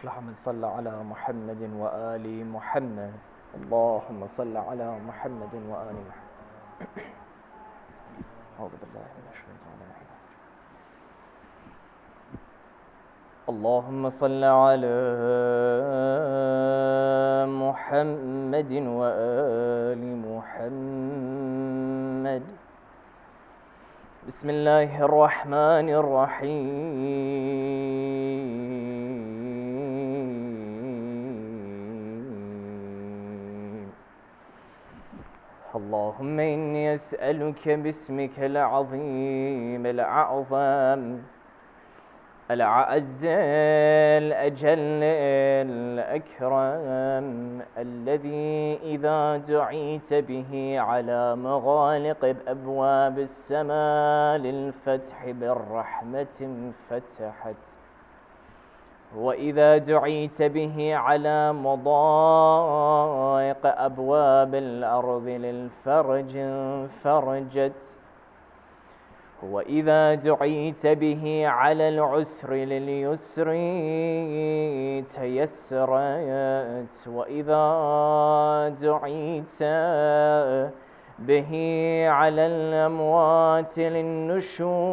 أفلح من صلى على محمد وآل محمد. اللهم صل على محمد وآل محمد. أعوذ بالله من الشيطان الرجيم. اللهم صل على محمد وآل محمد. بسم الله الرحمن الرحيم. اللهم إني أسألك باسمك العظيم الأعظم الأعز الأجل الأكرم الذي إذا دعيت به على مغالق أبواب السماء للفتح بالرحمة انفتحت، وإذا دعيت به على مضايق أبواب الأرض للفرج انفرجت، وإذا دعيت به على العسر لليسر تيسرت، وإذا دعيت به على الأموات للنشور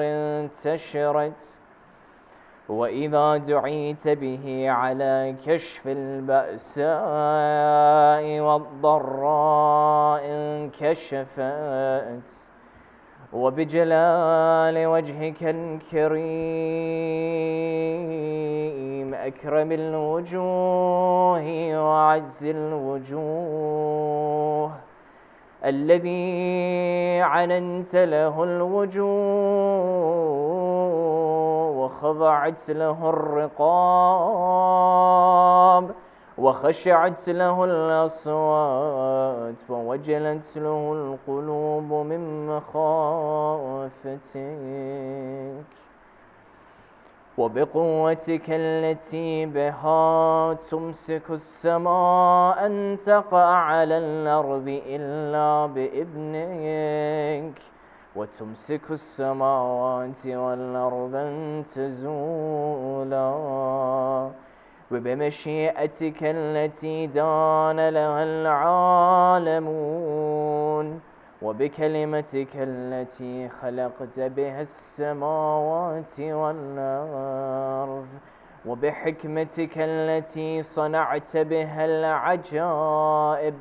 انتشرت، وإذا دعيت به على كشف البأساء والضراء انكشفت، وبجلال وجهك الكريم أكرم الوجوه وأعز الوجوه الذي عننت له الوجوه وخضعت له الرقاب وخشعت له الأصوات ووجلت له القلوب من مخافتك، وبقوتك التي بها تمسك السماء أن تقع على الأرض إلا بإذنك، وتمسك السماوات والأرض أن تزولا، وبمشيئتك التي دان لها العالمون، وبكلمتك التي خلقت بها السماوات والأرض، وبحكمتك التي صنعت بها العجائب،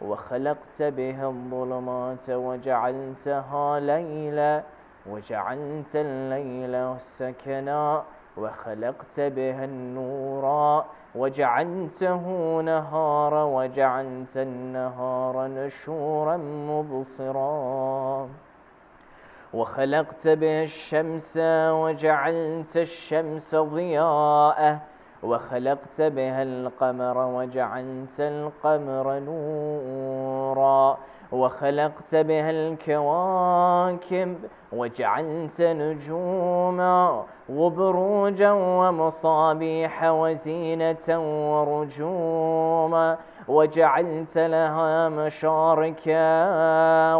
وخلقت بها الظلمات وجعلتها ليلا، وجعلت الليل سكنا، وخلقت بها النور وجعلته نهارا، وجعلت النهار نشورا مبصرا، وخلقت بها الشمس وجعلت الشمس ضياء، وخلقت بها القمر وجعلت القمر نورا، وخلقت بها الكواكب وجعلت نجوما وبروجا ومصابيح وزينة ورجوما، وجعلت لها مشارق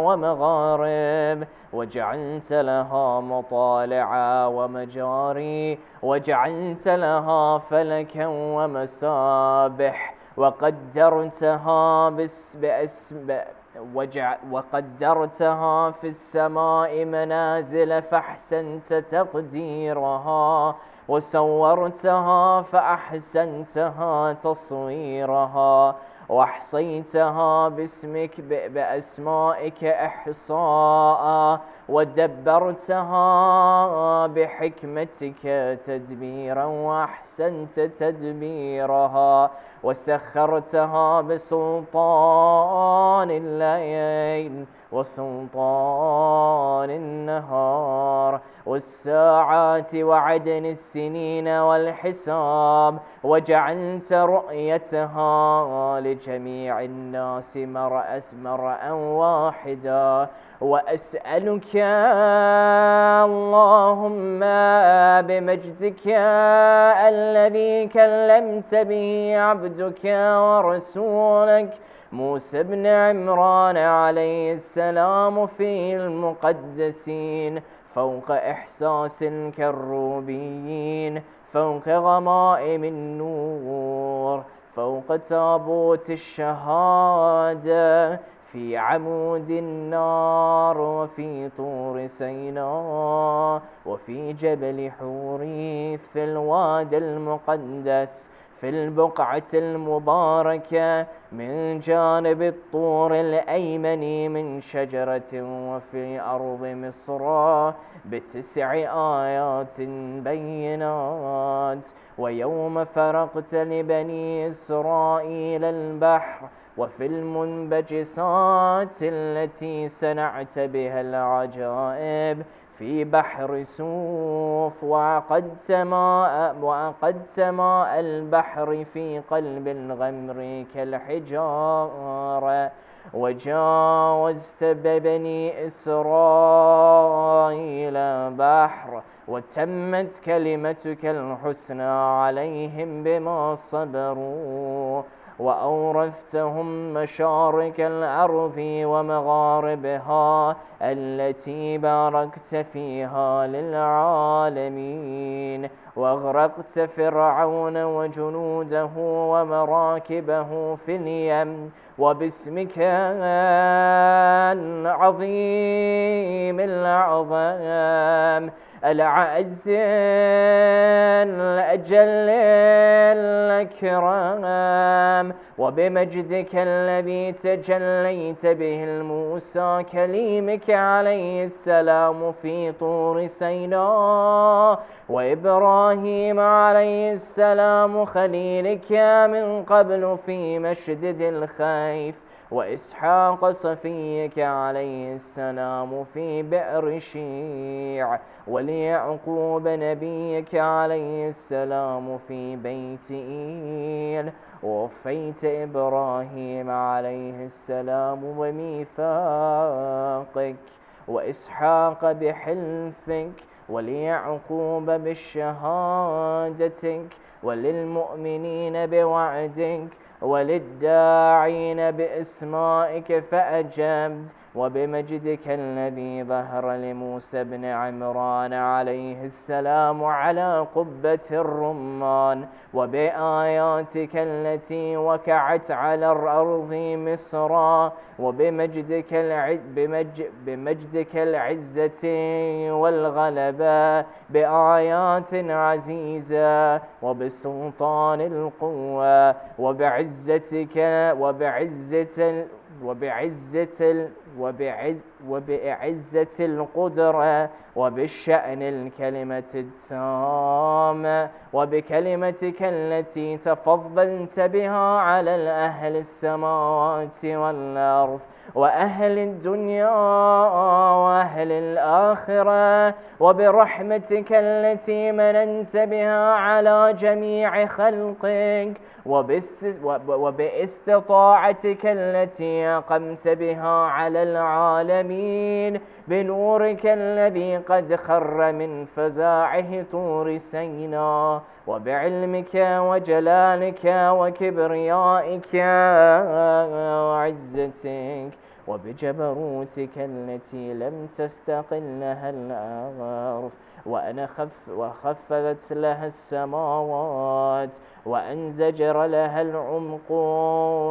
ومغارب، وجعلت لها مطالع ومجاري، وجعلت لها فلكا ومسابح، وقدرتها في السماء منازل فأحسنت تقديرها، وصورتها فأحسنتها تصويرها، وأحصيتها بأسمائك إحصاء، ودبرتها بحكمتك تدبيرا وأحسنت تدبيرها، وسخرتها بسلطان الليل وسلطان النهار والساعات وعدن السنين والحساب، وجعلت رؤيتها لجميع الناس مرأى واحدا. وأسألك اللهم بمجدك الذي كلمت به عبدك ورسولك موسى بن عمران عليه السلام في المقدسين فوق إحساس كالروبيين فوق غمائم النور، فوق تابوت الشهادة، في عمود النار، وفي طور سيناء، وفي جبل حوريث، في الوادي المقدس، في البقعة المباركة من جانب الطور الأيمن من شجرة، وفي أرض مصر ب9 آيات بينات. ويوم فرقت لبني إسرائيل البحر، وفي المنبجسات التي صنعت بها العجائب في بحر سوف، وعقدت ماء البحر في قلب الغمر كالحجارة، وجاوزت ببني إسرائيل البحر، وتمت كلمتك الحسنى عليهم بما صبروا، وأورثتهم مشارق الأرض ومغاربها التي باركت فيها للعالمين. وأغرقت فرعون وجنوده ومراكبه في اليم، وباسمك العظيم الأعظم الأعز الأجل الأكرم، وبمجدك الذي تجليت به الموسى كليمك عليه السلام في طور سيناء، وإبراهيم عليه السلام خليلك من قبل في مشدد الخيف، وإسحاق صفيك عليه السلام في بئر شيع، وليعقوب نبيك عليه السلام في بيت إيل، ووفيت إبراهيم عليه السلام وميثاقك، وإسحاق بحلفك، وليعقوب بشهادتك، وللمؤمنين بوعدك، وللداعين بإسمائك فأجبت، وبمجدك الذي ظهر لموسى بن عمران عليه السلام على قبة الرمان، وبآياتك التي وقعت على الأرض مصر، وبمجدك العزة والغلبة، بآيات عزيزة، وبسلطان القوة، وبعزة القدرة، وبالشأن الكلمة التامة، وبكلمتك التي تفضلت بها على الأهل السماوات والأرض وأهل الدنيا وأهل الآخرة، وبرحمتك التي مننت بها على جميع خلقك، وباستطاعتك التي أقمت بها على العالمين، بنورك الذي قد خر من فزاعه طور سيناء، وبعلمك وجلالك وكبريائك وعزتك، وبجبروتك التي لم تستقل لها الأرض، وخفضت لها السماوات، وأنزجر لها العمق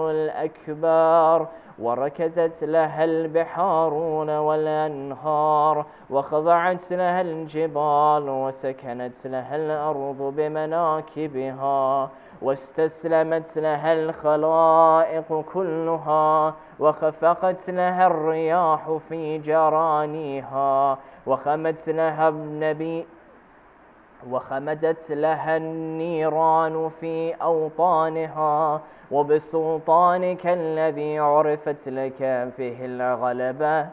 الأكبر، وركدت لها البحارون والأنهار، وخضعت لها الجبال، وسكنت لها الأرض بمناكبها، واستسلمت لها الخلائق كلها، وخفقت لها الرياح في جرانيها، وخمدت لها النيران في أوطانها، وبسلطانك الذي عرفت لك فيه الغلبة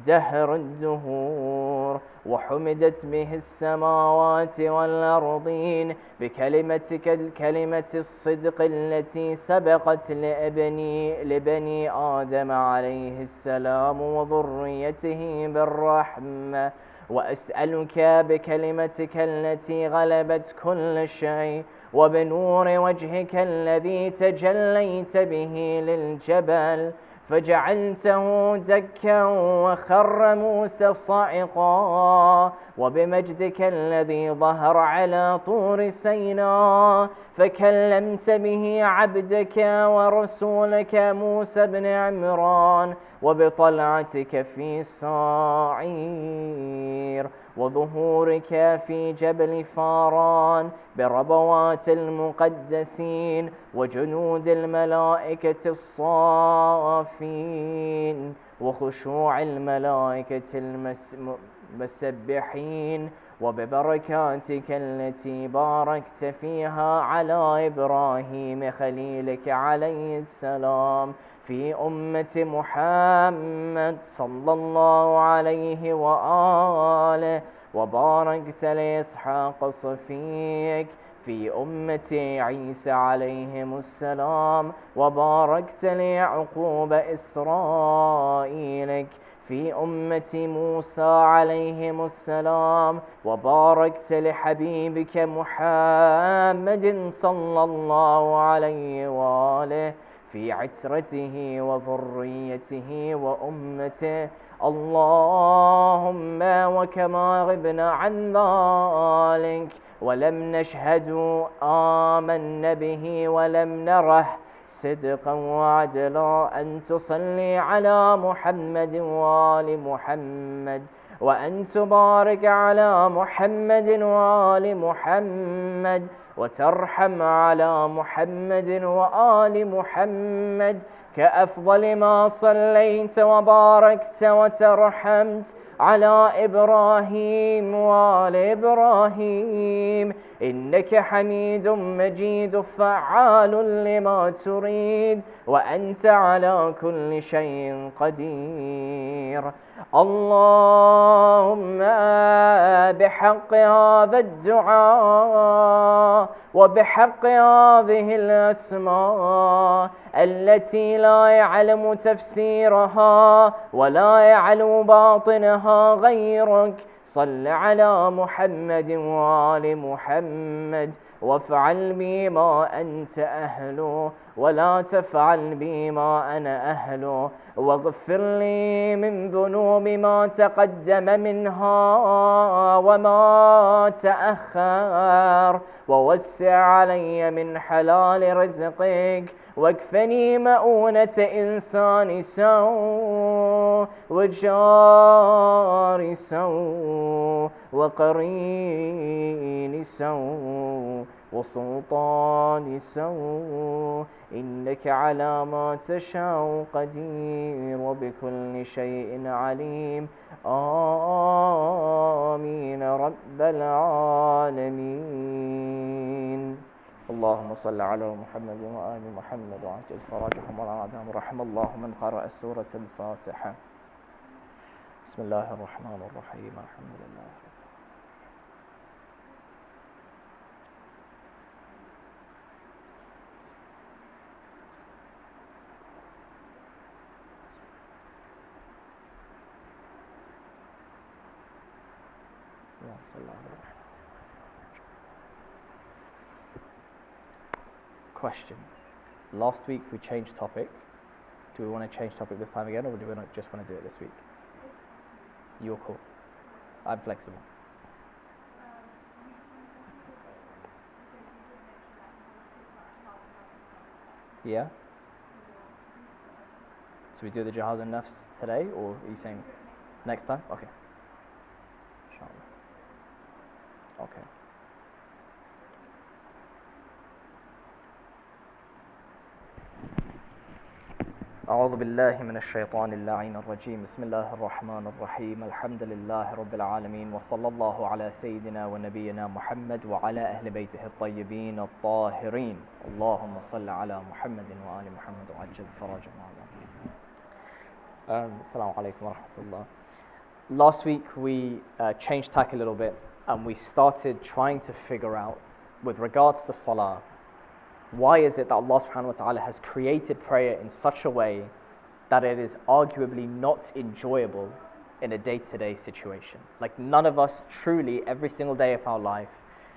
دهر الدهور، وحمدت به السماوات والأرضين، بكلمتك الكلمة الصدق التي سبقت لبني آدم عليه السلام وذريته بالرحمة. وأسألك بكلمتك التي غلبت كل شيء، وبنور وجهك الذي تجليت به للجبل، فجعلته دكا وخر موسى صعقا وبمجدك الذي ظهر على طور سيناء فكلمت به عبدك ورسولك موسى بن عمران وبطلعتك في صاعير وظهورك في جبل فاران بربوات المقدسين وجنود الملائكة الصافين وخشوع الملائكة المسبحين وببركاتك التي باركت فيها على إبراهيم خليلك عليه السلام في أمة محمد صلى الله عليه وآله وباركت لإسحاق صفيك في أمة عيسى عليهم السلام وباركت ليعقوب إسرائيلك في أمة موسى عليهم السلام وباركت لحبيبك محمد صلى الله عليه وآله في عترته وذريته وأمته اللهم وكما غبنا عن ذلك ولم نشهد آمنا به ولم نره صدقا وعدلا أن تصلي على محمد وآل محمد وأن تبارك على محمد وآل محمد وترحم على محمد وآل محمد كأفضل ما صليت وباركت وترحمت على إبراهيم وآل إبراهيم إنك حميد مجيد فعال لما تريد وأنت على كل شيء قدير اللهم بحق هذا الدعاء وبحق هذه الأسماء التي لا يعلم تفسيرها ولا يعلم باطنها غيرك صل على محمد وآل محمد وافعل بي ما أنت أهله ولا تفعل بي ما أنا أهله واغفر لي من ذنوب ما تقدم منها وما تأخر ووسع علي من حلال رزقك واكفني مؤونة إنسان سوء وجار سوء وقرين سوء وسلطان سوء إنك على ما تشاء قدير وبكل شيء عليم آمين رب العالمين اللهم صل على محمد وآل محمد وعجل فرجهم وعادهم رحم الله من قرأ سورة الفاتحة بسم الله الرحمن الرحيم الحمد لله Question. Last week we changed topic. Do we want to change topic this time again, or do we just want to do it this week? You're cool. I'm flexible. Yeah? So we do the Jihad al Nafs today, or are you saying next time? Okay. Inshallah. Okay. أعوذ بالله من الشيطان اللعين الرجيم بسم الله الرحمن الرحيم الحمد لله رب العالمين وصلى الله على سيدنا ونبينا محمد وعلى أهل بيته الطيبين الطاهرين اللهم صل على محمد وآل محمد وعجل فرجهم السلام عليكم ورحمة الله. Last week we changed tack a little bit and we started trying to figure out with regards to salah, why is it that Allah subhanahu wa ta'ala has created prayer in such a way that it is arguably not enjoyable in a day-to-day situation? Like none of us truly every single day of our life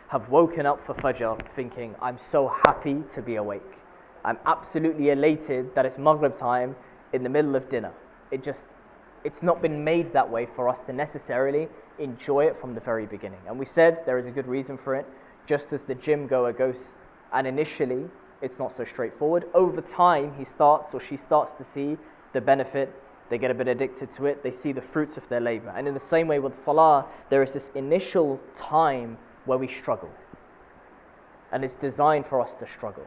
have woken up for Fajr thinking, I'm so happy to be awake. I'm absolutely elated that it's Maghrib time in the middle of dinner. It's not been made that way for us to necessarily enjoy it from the very beginning. And we said there is a good reason for it, just as the gym goer goes, and initially it's not so straightforward. Over time, he starts or she starts to see the benefit. They get a bit addicted to it. They see the fruits of their labor. And in the same way with salah, there is this initial time where we struggle. And it's designed for us to struggle,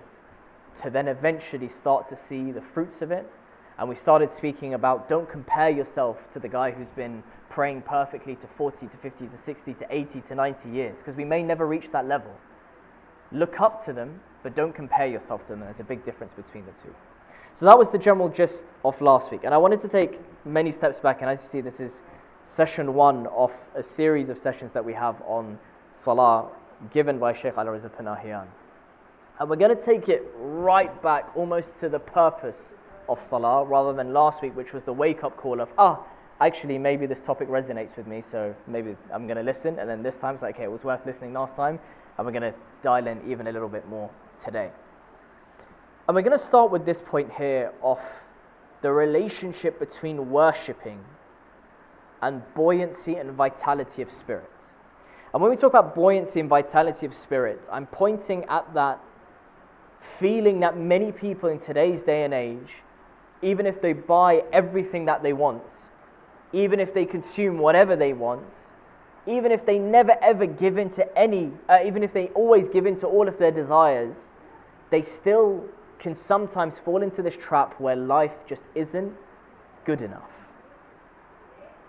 to then eventually start to see the fruits of it. And we started speaking about, don't compare yourself to the guy who's been praying perfectly to 40 to 50 to 60 to 80 to 90 years, because we may never reach that level. Look up to them, but don't compare yourself to them. There's a big difference between the two. So that was the general gist of last week. And I wanted to take many steps back. And as you see, this is session 1 of a series of sessions that we have on salah given by Shaykh Al-Riza Panahiyan. And we're going to take it right back almost to the purpose of salah, rather than last week, which was the wake-up call of, actually maybe this topic resonates with me, so maybe I'm going to listen. And then this time it's like, okay, it was worth listening last time, and we're going to dial in even a little bit more today. And we're going to start with this point here of the relationship between worshipping and buoyancy and vitality of spirit. And when we talk about buoyancy and vitality of spirit, I'm pointing at that feeling that many people in today's day and age, even if they buy everything that they want, even if they consume whatever they want, even if they never ever give in to even if they always give in to all of their desires, they still can sometimes fall into this trap where life just isn't good enough.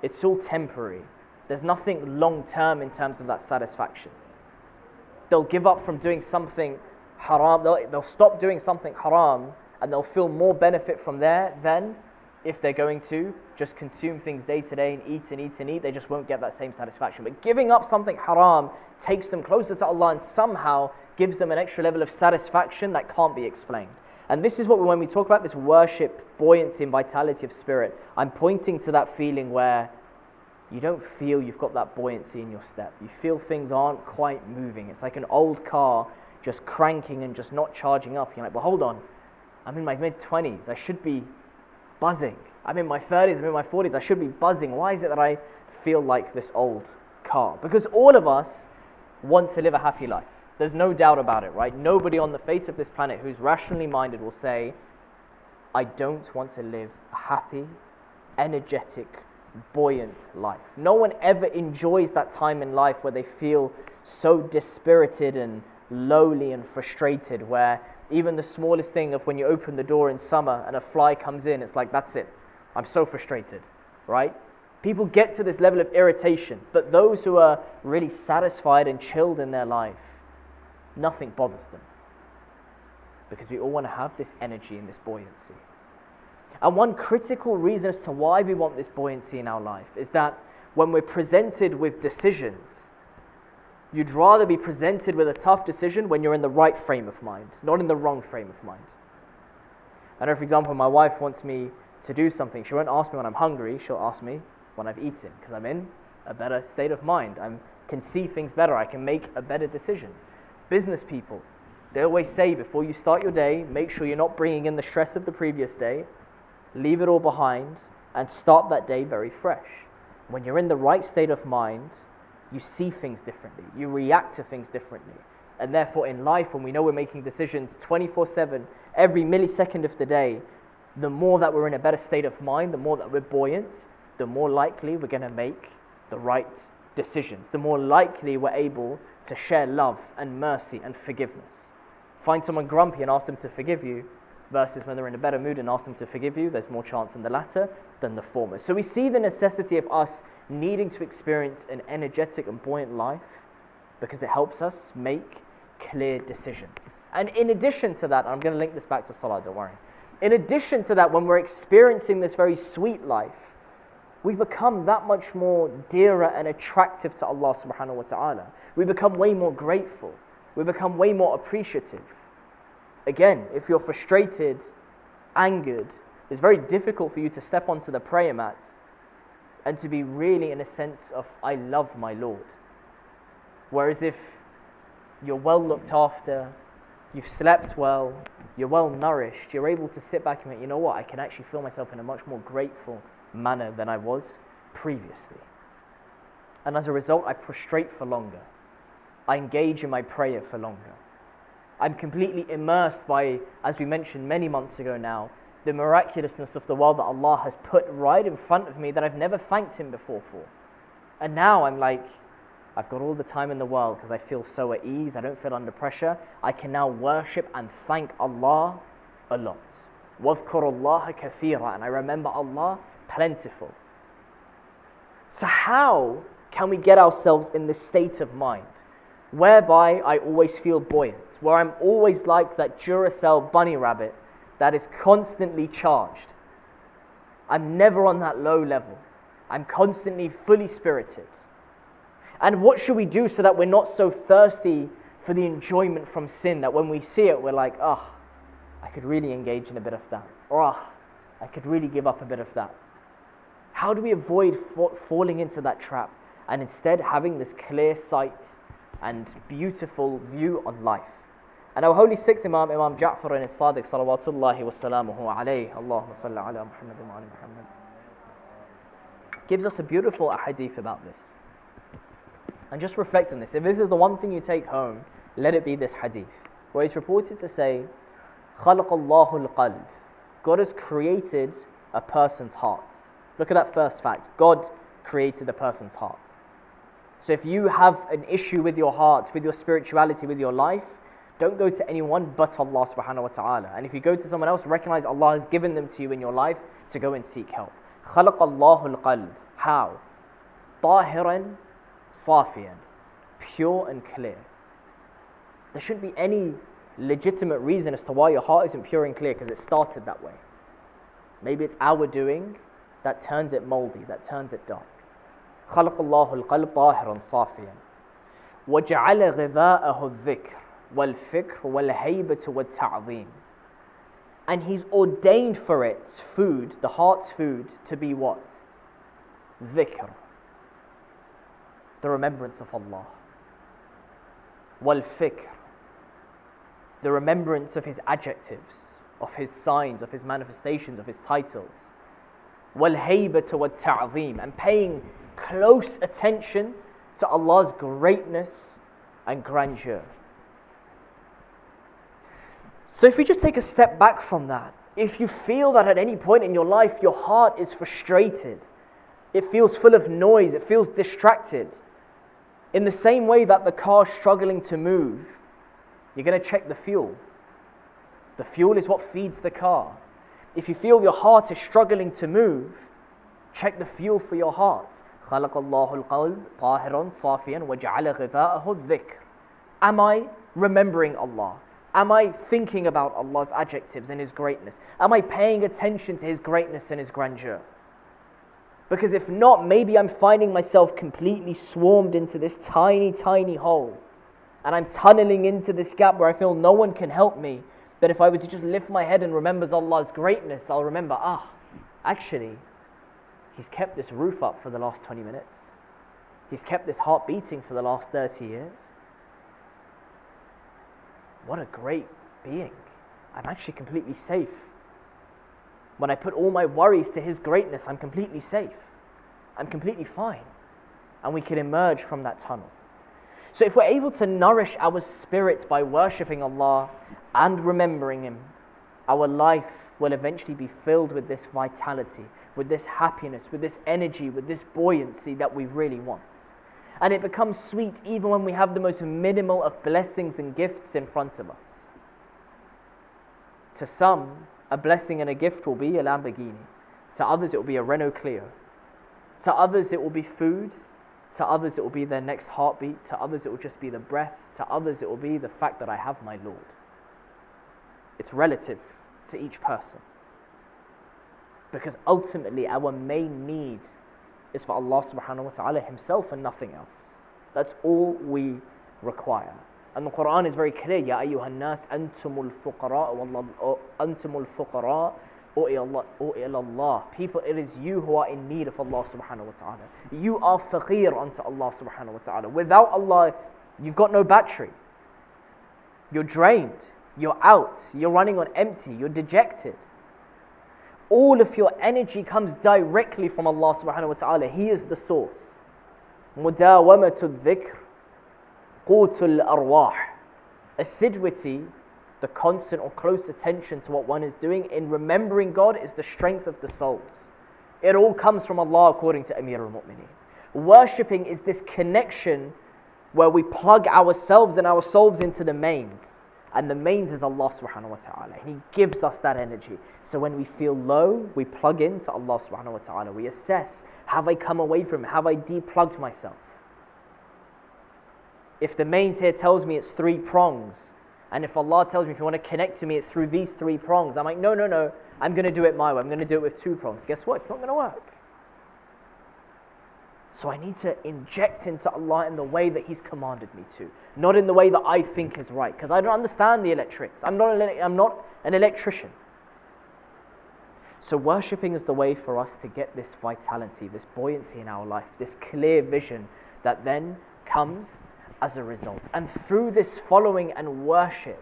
It's all temporary. There's nothing long-term in terms of that satisfaction. They'll give up from doing something haram, they'll stop doing something haram, and they'll feel more benefit from there than if they're going to just consume things day to day and eat and eat and eat. They just won't get that same satisfaction. But giving up something haram takes them closer to Allah and somehow gives them an extra level of satisfaction that can't be explained. And this is what, when we talk about this worship, buoyancy and vitality of spirit, I'm pointing to that feeling where you don't feel you've got that buoyancy in your step. You feel things aren't quite moving. It's like an old car just cranking and just not charging up. You're like, well, hold on. I'm in my mid-20s. I should be buzzing. I'm in my 30s. I'm in my 40s. I should be buzzing. Why is it that I feel like this old car? Because all of us want to live a happy life. There's no doubt about it, right? Nobody on the face of this planet who's rationally minded will say, I don't want to live a happy, energetic, buoyant life. No one ever enjoys that time in life where they feel so dispirited and lowly and frustrated, where even the smallest thing of when you open the door in summer and a fly comes in, it's like, that's it. I'm so frustrated, right? People get to this level of irritation, but those who are really satisfied and chilled in their life, nothing bothers them, because we all want to have this energy and this buoyancy. And one critical reason as to why we want this buoyancy in our life is that when we're presented with decisions, you'd rather be presented with a tough decision when you're in the right frame of mind, not in the wrong frame of mind. I know, for example, my wife wants me to do something. She won't ask me when I'm hungry, she'll ask me when I've eaten, because I'm in a better state of mind. I can see things better, I can make a better decision. Business people, they always say before you start your day, make sure you're not bringing in the stress of the previous day, leave it all behind, and start that day very fresh. When you're in the right state of mind, you see things differently, you react to things differently. And therefore in life, when we know we're making decisions 24/7, every millisecond of the day, the more that we're in a better state of mind, the more that we're buoyant, the more likely we're going to make the right decisions, the more likely we're able to share love and mercy and forgiveness. Find someone grumpy and ask them to forgive you, versus when they're in a better mood and ask them to forgive you, there's more chance in the latter than the former. So we see the necessity of us needing to experience an energetic and buoyant life because it helps us make clear decisions. And in addition to that, I'm going to link this back to Salah, don't worry. In addition to that, when we're experiencing this very sweet life, we become that much more dearer and attractive to Allah subhanahu wa ta'ala. We become way more grateful. We become way more appreciative. Again, if you're frustrated, angered, it's very difficult for you to step onto the prayer mat and to be really in a sense of, I love my Lord. Whereas if you're well looked after, you've slept well, you're well nourished, you're able to sit back and think, you know what, I can actually feel myself in a much more grateful manner than I was previously. And as a result, I prostrate for longer. I engage in my prayer for longer. I'm completely immersed by, as we mentioned many months ago now, the miraculousness of the world that Allah has put right in front of me that I've never thanked Him before for. And now I'm like, I've got all the time in the world because I feel so at ease, I don't feel under pressure. I can now worship and thank Allah a lot. وَاذْكُرُ اللَّهَ كَثِيرًا. And I remember Allah plentiful. So how can we get ourselves in this state of mind whereby I always feel buoyant, where I'm always like that Duracell bunny rabbit that is constantly charged? I'm never on that low level. I'm constantly fully spirited. And what should we do so that we're not so thirsty for the enjoyment from sin that when we see it, we're like, oh, I could really engage in a bit of that. Or, oh, I could really give up a bit of that. How do we avoid falling into that trap and instead having this clear sight and beautiful view on life? And our holy sixth Imam, Imam Ja'far and Sadiq salawatullahi wa salamuhu alayhi, Allahumma salli ala Muhammad wa ala Muhammad, gives us a beautiful hadith about this. And just reflect on this. If this is the one thing you take home, let it be this hadith, where it's reported to say, خَلَقَ اللَّهُ الْقَلْبِ. God has created a person's heart. Look at that first fact. God created a person's heart. So if you have an issue with your heart, with your spirituality, with your life, don't go to anyone but Allah subhanahu wa ta'ala. And if you go to someone else, recognize Allah has given them to you in your life to go and seek help. خَلَقَ اللَّهُ الْقَلْبِ. How? طَاهِرًا صَافِيًا. Pure and clear. There shouldn't be any legitimate reason as to why your heart isn't pure and clear, because it started that way. Maybe it's our doing that turns it moldy, that turns it dark. خَلَقَ اللَّهُ الْقَلْبَ طَاهِرًا صَافِيًا وَجَعَلَ غِذَاءَهُ الذِّكْرُ وَالْفِكْرُ وَالْهَيْبَةُ وَالتَّعْظِيمُ. And He's ordained for its food, the heart's food, to be what? Dhikr. The remembrance of Allah. Wal-fikr. The remembrance of His adjectives, of His signs, of His manifestations, of His titles. Wal-haybatu wat-ta'zeem. And paying close attention to Allah's greatness and grandeur. So if we just take a step back from that, if you feel that at any point in your life your heart is frustrated, it feels full of noise, it feels distracted, in the same way that the car's struggling to move, you're going to check the fuel. The fuel is what feeds the car. If you feel your heart is struggling to move, check the fuel for your heart. خَلَقَ اللَّهُ الْقَلْبَ طَاهِرًا صَافِيًا وَجَعَلَ غِذَاءَهُ الذِّكْرُ. Am I remembering Allah? Am I thinking about Allah's adjectives and His greatness? Am I paying attention to His greatness and His grandeur? Because if not, maybe I'm finding myself completely swarmed into this tiny, tiny hole. And I'm tunneling into this gap where I feel no one can help me. But if I was to just lift my head and remember Allah's greatness, I'll remember, actually, He's kept this roof up for the last 20 minutes. He's kept this heart beating for the last 30 years. What a great being. I'm actually completely safe. When I put all my worries to His greatness, I'm completely safe. I'm completely fine. And we can emerge from that tunnel. So if we're able to nourish our spirit by worshipping Allah and remembering Him, our life will eventually be filled with this vitality, with this happiness, with this energy, with this buoyancy that we really want. And it becomes sweet even when we have the most minimal of blessings and gifts in front of us. To some, a blessing and a gift will be a Lamborghini. To others, it will be a Renault Clio. To others, it will be food. To others, it will be their next heartbeat. To others, it will just be the breath. To others, it will be the fact that I have my Lord. It's relative to each person. Because ultimately, our main need is for Allah subhanahu wa ta'ala Himself and nothing else. That's all we require. And the Quran is very clear, Ya ayyuhan nas, antumul fuqara o ila Allah. People, it is you who are in need of Allah subhanahu wa ta'ala. You are faqir unto Allah subhanahu wa ta'ala. Without Allah, you've got no battery. You're drained. You're out. You're running on empty. You're dejected. All of your energy comes directly from Allah subhanahu wa ta'ala. He is the source. مُدَاوَمَةُ الذِّكْرِ قُوتُ الْأَرْوَاحِ. Assiduity, the constant or close attention to what one is doing in remembering God, is the strength of the souls. It all comes from Allah according to Amir al-Mu'mineen. Worshipping is this connection where we plug ourselves and our souls into the mains. And the mains is Allah subhanahu wa ta'ala. He gives us that energy. So when we feel low, we plug into Allah subhanahu wa ta'ala. We assess, have I come away from Him? Have I deplugged myself? If the mains here tells me it's 3 prongs, and if Allah tells me if you want to connect to me, it's through these 3 prongs, I'm like, no, I'm going to do it my way. I'm going to do it with 2 prongs. Guess what? It's not going to work. So I need to inject into Allah in the way that He's commanded me to, not in the way that I think is right, because I don't understand the electrics. I'm not an electrician. So worshipping is the way for us to get this vitality, this buoyancy in our life, this clear vision that then comes as a result. And through this following and worship,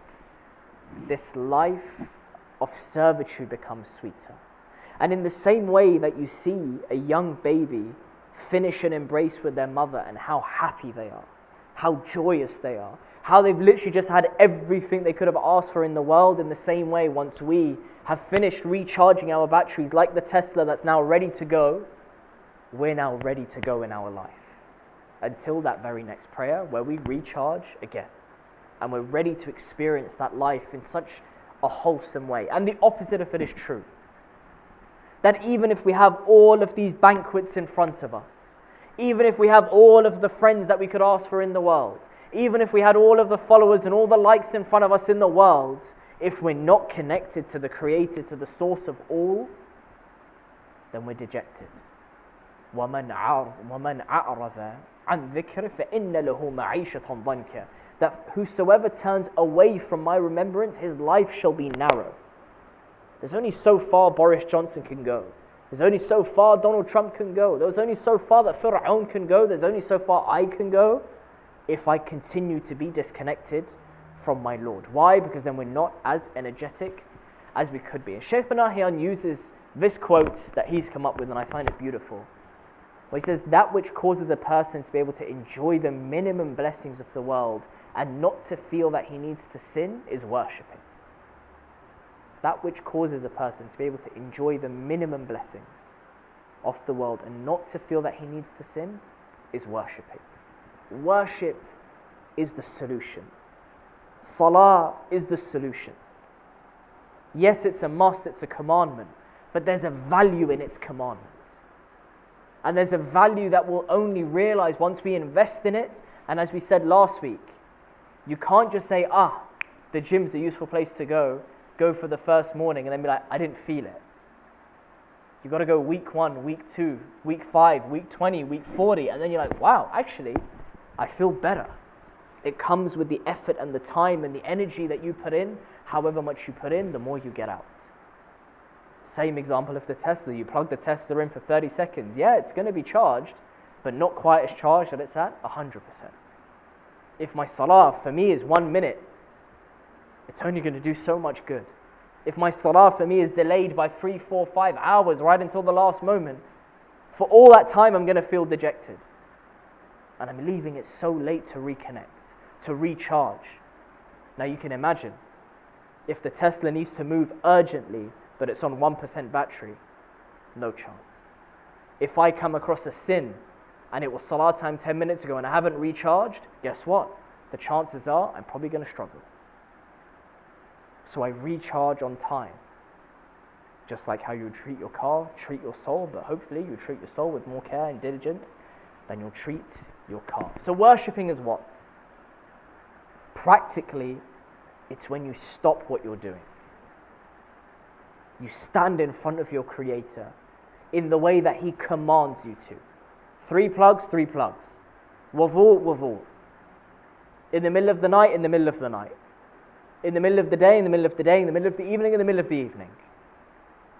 this life of servitude becomes sweeter. And in the same way that you see a young baby finish an embrace with their mother and how happy they are, how joyous they are, how they've literally just had everything they could have asked for in the world, in the same way, once we have finished recharging our batteries like the Tesla that's now ready to go, we're now ready to go in our life. Until that very next prayer where we recharge again. And we're ready to experience that life in such a wholesome way. And the opposite of it is true. That even if we have all of these banquets in front of us, even if we have all of the friends that we could ask for in the world, even if we had all of the followers and all the likes in front of us in the world, if we're not connected to the Creator, to the source of all, then we're dejected. وَمَنْ أَعْرَضَ عَنْ ذِكْرِ فَإِنَّ لَهُ مَعِيشَةً ضَنْكَ. That whosoever turns away from my remembrance, his life shall be narrow. There's only so far Boris Johnson can go. There's only so far Donald Trump can go. There's only so far that Fir'aun can go. There's only so far I can go if I continue to be disconnected from my Lord. Why? Because then we're not as energetic as we could be. And Shaykh bin Nahyan uses this quote that he's come up with, and I find it beautiful. Where he says, that which causes a person to be able to enjoy the minimum blessings of the world and not to feel that he needs to sin is worshipping. That which causes a person to be able to enjoy the minimum blessings of the world and not to feel that he needs to sin is worshipping. Worship is the solution. Salah is the solution. Yes, it's a must, it's a commandment, but there's a value in its commandment. And there's a value that we'll only realize once we invest in it. And as we said last week, you can't just say, the gym's a useful place to go for the first morning and then be like, I didn't feel it. You've got to go week 1, week 2, week 5, week 20, week 40, and then you're like, wow, actually, I feel better. It comes with the effort and the time and the energy that you put in. However much you put in, the more you get out. Same example of the Tesla. You plug the Tesla in for 30 seconds. Yeah, it's going to be charged, but not quite as charged that it's at 100%. If my salah for me is 1 minute, it's only going to do so much good. If my salah for me is delayed by 3, 4, 5 hours right until the last moment, for all that time I'm going to feel dejected. And I'm leaving it so late to reconnect, to recharge. Now you can imagine, if the Tesla needs to move urgently, but it's on 1% battery, no chance. If I come across a sin and it was salah time 10 minutes ago and I haven't recharged, guess what? The chances are I'm probably going to struggle. So I recharge on time. Just like how you treat your car, treat your soul, but hopefully you treat your soul with more care and diligence than you'll treat your car. So worshipping is what? Practically, it's when you stop what you're doing. You stand in front of your Creator in the way that He commands you to. 3 plugs, 3 plugs. Wudu, wudu. In the middle of the night, in the middle of the night. In the middle of the day, in the middle of the day, in the middle of the evening, in the middle of the evening.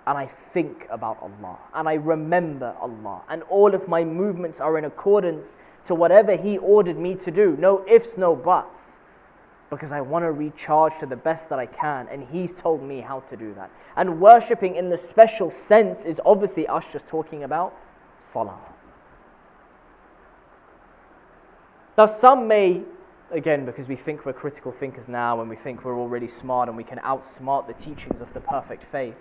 And I think about Allah. And I remember Allah. And all of my movements are in accordance to whatever He ordered me to do. No ifs, no buts. because I want to recharge to the best that I can, and He's told me how to do that. And worshipping in the special sense is obviously us just talking about salah. Now some may, again, because we think we're critical thinkers now and we think we're all really smart and we can outsmart the teachings of the perfect faith,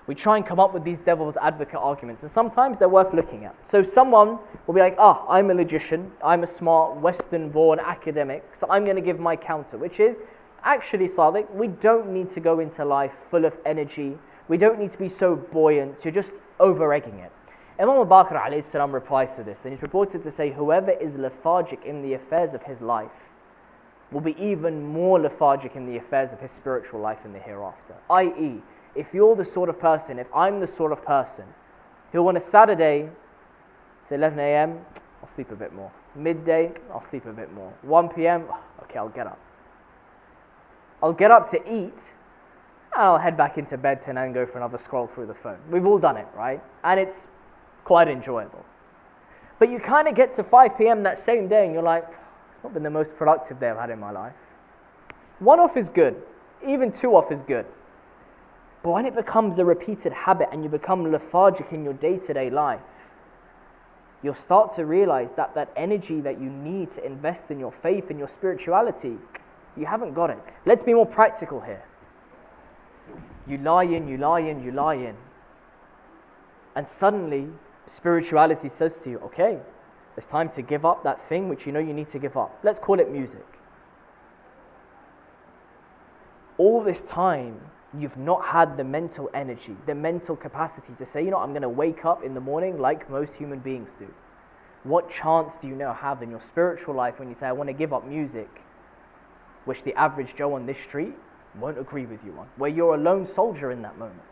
we try and come up with these devil's advocate arguments, and sometimes they're worth looking at. So someone will be like, I'm a logician, I'm a smart Western-born academic, so I'm going to give my counter, which is, actually, Sadiq, we don't need to go into life full of energy, we don't need to be so buoyant, you're just over-egging it. Imam Bakr alayhi salam replies to this, and he's reported to say, whoever is lethargic in the affairs of his life will be even more lethargic in the affairs of his spiritual life in the hereafter. I.e., if you're the sort of person, if I'm the sort of person who on a Saturday, it's 11 a.m., I'll sleep a bit more. Midday, I'll sleep a bit more. 1 p.m., okay, I'll get up. I'll get up to eat, and I'll head back into bed to then go for another scroll through the phone. We've all done it, right? And it's quite enjoyable. But you kind of get to 5 p.m. that same day, and you're like, it's not been the most productive day I've had in my life. 1 off is good. Even 2 off is good. But when it becomes a repeated habit and you become lethargic in your day-to-day life, you'll start to realize that that energy that you need to invest in your faith and your spirituality, you haven't got it. Let's be more practical here. You lie in, and suddenly spirituality says to you, okay, it's time to give up that thing which you know you need to give up. Let's call it music. All this time, you've not had the mental energy, the mental capacity to say, I'm going to wake up in the morning like most human beings do. What chance do you now have in your spiritual life when you say, I want to give up music, which the average Joe on this street won't agree with you on, where you're a lone soldier in that moment?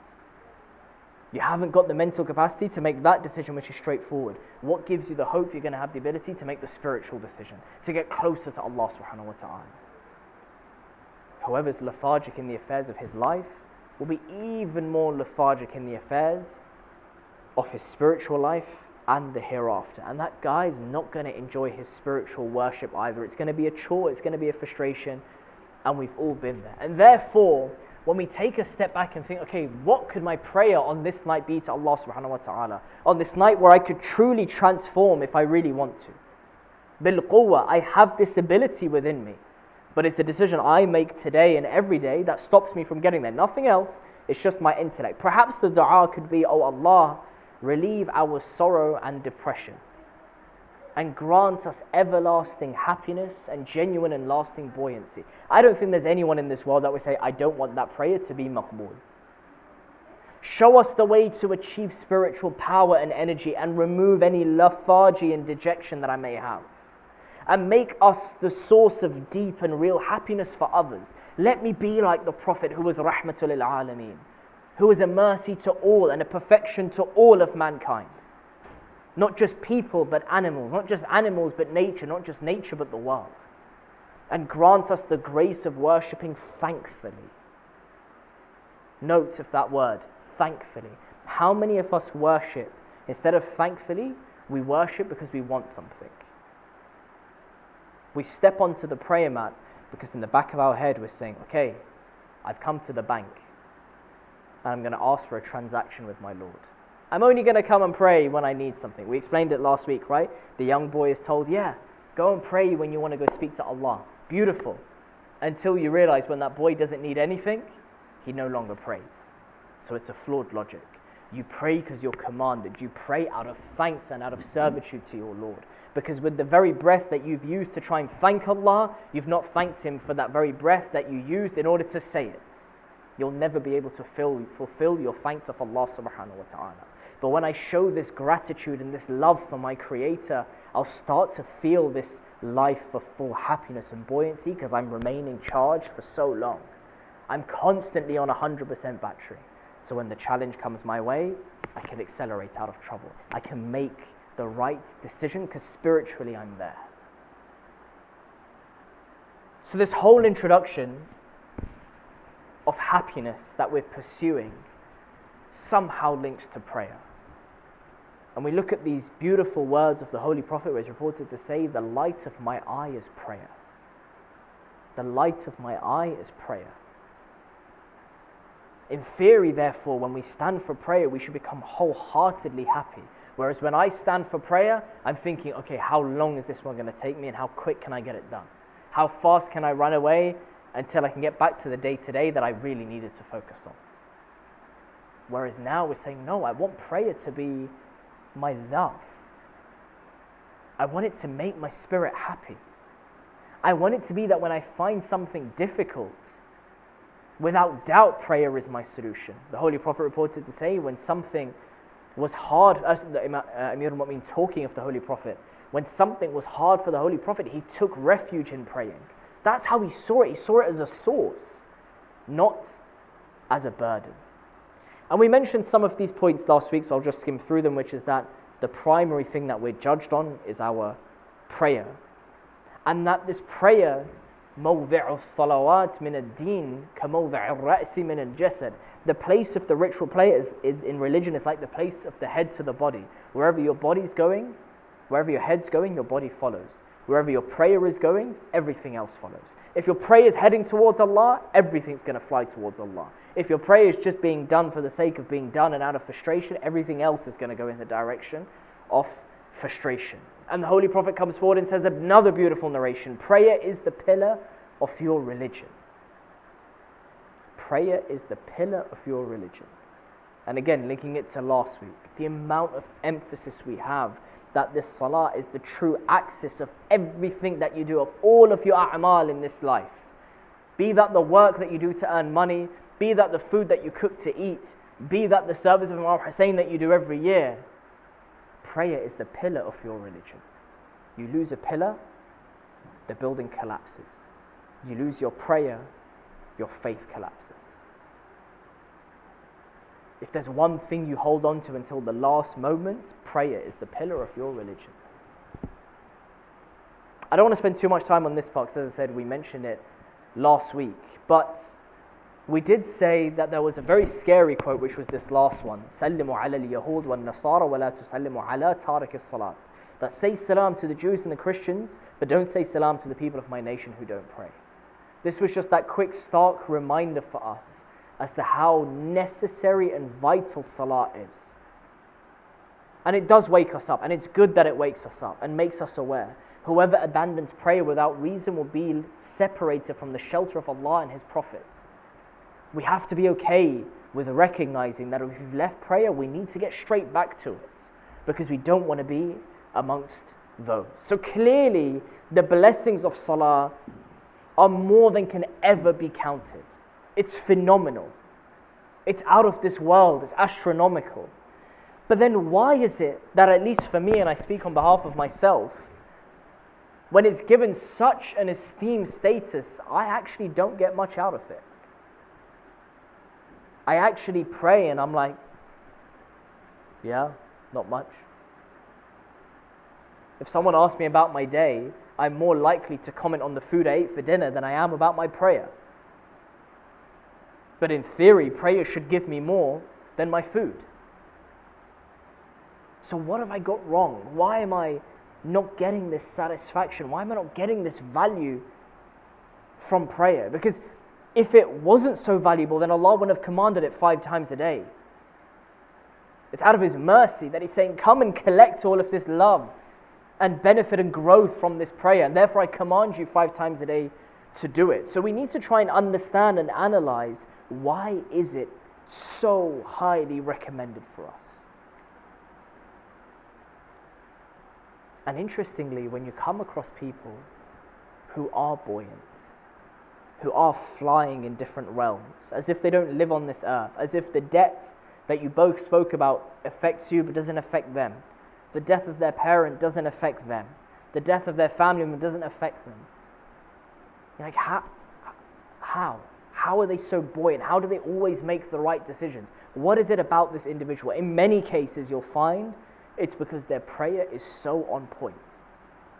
You haven't got the mental capacity to make that decision which is straightforward. What gives you the hope you're going to have the ability to make the spiritual decision, to get closer to Allah subhanahu wa ta'ala? Whoever's lethargic in the affairs of his life will be even more lethargic in the affairs of his spiritual life and the hereafter. And that guy's not going to enjoy his spiritual worship either. It's going to be a chore, it's going to be a frustration, and we've all been there. And therefore, when we take a step back and think, okay, what could my prayer on this night be to Allah subhanahu wa ta'ala? On this night where I could truly transform if I really want to. Bil quwwa, I have this ability within me. But it's a decision I make today and every day that stops me from getting there. Nothing else, it's just my intellect. Perhaps the dua could be, oh Allah, relieve our sorrow and depression, and grant us everlasting happiness and genuine and lasting buoyancy. I don't think there's anyone in this world that would say, I don't want that prayer to be maqbool. Show us the way to achieve spiritual power and energy and remove any lethargy and dejection that I may have. And make us the source of deep and real happiness for others. Let me be like the Prophet who was rahmatul lil alameen, who was a mercy to all and a perfection to all of mankind. Not just people but animals, not just animals but nature, not just nature but the world. And grant us the grace of worshipping thankfully. Note of that word, thankfully. How many of us worship, instead of thankfully, we worship because we want something? We step onto the prayer mat because in the back of our head we're saying, okay, I've come to the bank and I'm going to ask for a transaction with my Lord. I'm only going to come and pray when I need something. We explained it last week, right? The young boy is told, yeah, go and pray when you want to go speak to Allah. Beautiful. Until you realize when that boy doesn't need anything, he no longer prays. So it's a flawed logic. You pray because you're commanded. You pray out of thanks and out of servitude to your Lord. Because with the very breath that you've used to try and thank Allah, you've not thanked Him for that very breath that you used in order to say it. You'll never be able to fulfill your thanks of Allah subhanahu wa ta'ala. But when I show this gratitude and this love for my Creator, I'll start to feel this life of full happiness and buoyancy because I'm remaining charged for so long. I'm constantly on 100% battery. So when the challenge comes my way, I can accelerate out of trouble. I can make the right decision because spiritually I'm there. So this whole introduction of happiness that we're pursuing somehow links to prayer. And we look at these beautiful words of the Holy Prophet where he's reported to say, the light of my eye is prayer. The light of my eye is prayer. In theory, therefore, when we stand for prayer, we should become wholeheartedly happy. Whereas when I stand for prayer, I'm thinking, okay, how long is this one going to take me and how quick can I get it done? How fast can I run away until I can get back to the day-to-day that I really needed to focus on? Whereas now we're saying, no, I want prayer to be my love. I want it to make my spirit happy. I want it to be that when I find something difficult, without doubt, prayer is my solution. The Holy Prophet reported to say, when something was hard, Amir al-Mu'min talking of the Holy Prophet, when something was hard for the Holy Prophet, he took refuge in praying. That's how he saw it. He saw it as a source, not as a burden. And we mentioned some of these points last week, so I'll just skim through them, which is that the primary thing that we're judged on is our prayer. And that this prayer, موضع الصلوات من الدين كموضع الرأس من الجسد. The place of the ritual prayer is in religion is like the place of the head to the body. Wherever your body's going, wherever your head's going, your body follows. Wherever your prayer is going, everything else follows. If your prayer is heading towards Allah, everything's going to fly towards Allah. If your prayer is just being done for the sake of being done and out of frustration, everything else is going to go in the direction of frustration. And the Holy Prophet comes forward and says another beautiful narration, prayer is the pillar of your religion. Prayer is the pillar of your religion. And again, linking it to last week, the amount of emphasis we have that this salah is the true axis of everything that you do, of all of your a'mal in this life. Be that the work that you do to earn money, be that the food that you cook to eat, be that the service of Imam Hussaini that you do every year. Prayer is the pillar of your religion. You lose a pillar, the building collapses. You lose your prayer, your faith collapses. If there's one thing you hold on to until the last moment, prayer is the pillar of your religion. I don't want to spend too much time on this part because, as I said, we mentioned it last week. But we did say that there was a very scary quote, which was this last one. سَلِّمُوا عَلَى الْيَهُودِ وَالنَّصَارَى وَلَا تُسَلِّمُوا عَلَى تَارِكِ الصَّلَاةِ. That say salam to the Jews and the Christians, but don't say salam to the people of my nation who don't pray. This was just that quick, stark reminder for us as to how necessary and vital salah is. And it does wake us up, and it's good that it wakes us up and makes us aware. Whoever abandons prayer without reason will be separated from the shelter of Allah and His Prophet. We have to be okay with recognizing that if we've left prayer, we need to get straight back to it, because we don't want to be amongst those. So clearly, the blessings of salah are more than can ever be counted. It's phenomenal. It's out of this world. It's astronomical. But then why is it that, at least for me, and I speak on behalf of myself, when it's given such an esteemed status, I actually don't get much out of it? I actually pray and I'm like, yeah, not much. If someone asks me about my day, I'm more likely to comment on the food I ate for dinner than I am about my prayer. But in theory, prayer should give me more than my food. So what have I got wrong? Why am I not getting this satisfaction? Why am I not getting this value from prayer? Because if it wasn't so valuable, then Allah wouldn't have commanded it 5 times a day. It's out of His mercy that He's saying, come and collect all of this love and benefit and growth from this prayer. And therefore I command you 5 times a day to do it. So we need to try and understand and analyze, why is it so highly recommended for us? And interestingly, when you come across people who are buoyant, who are flying in different realms, as if they don't live on this earth, as if the debt that you both spoke about affects you but doesn't affect them, the death of their parent doesn't affect them, the death of their family member doesn't affect them. You're like, how? How are they so buoyant? How do they always make the right decisions? What is it about this individual? In many cases, you'll find it's because their prayer is so on point.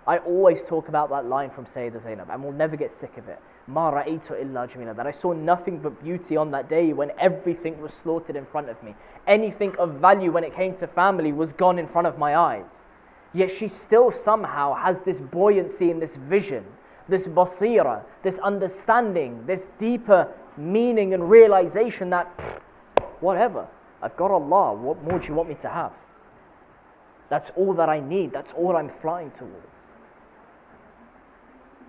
I always talk about that line from Sayyidah Zainab, and we'll never get sick of it. مَا رَأَيْتُ إِلَّا جَمِيلًا. That I saw nothing but beauty on that day when everything was slaughtered in front of me. Anything of value when it came to family was gone in front of my eyes. Yet she still somehow has this buoyancy and this vision this basira, this understanding, this deeper meaning and realization that whatever, I've got Allah, what more do you want me to have? That's all that I need, that's all I'm flying towards.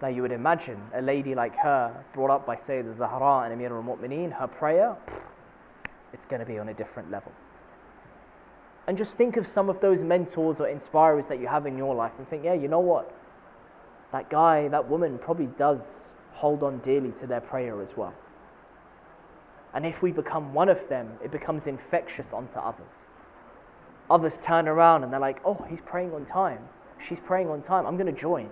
Now you would imagine a lady like her, brought up by Sayyidah Zahra and Amir al-Mu'mineen, her prayer, it's going to be on a different level. And just think of some of those mentors or inspirers that you have in your life and think, yeah, you know what? That guy, that woman probably does hold on dearly to their prayer as well. And if we become one of them, it becomes infectious onto others. Others turn around and they're like, oh, he's praying on time. She's praying on time. I'm going to join.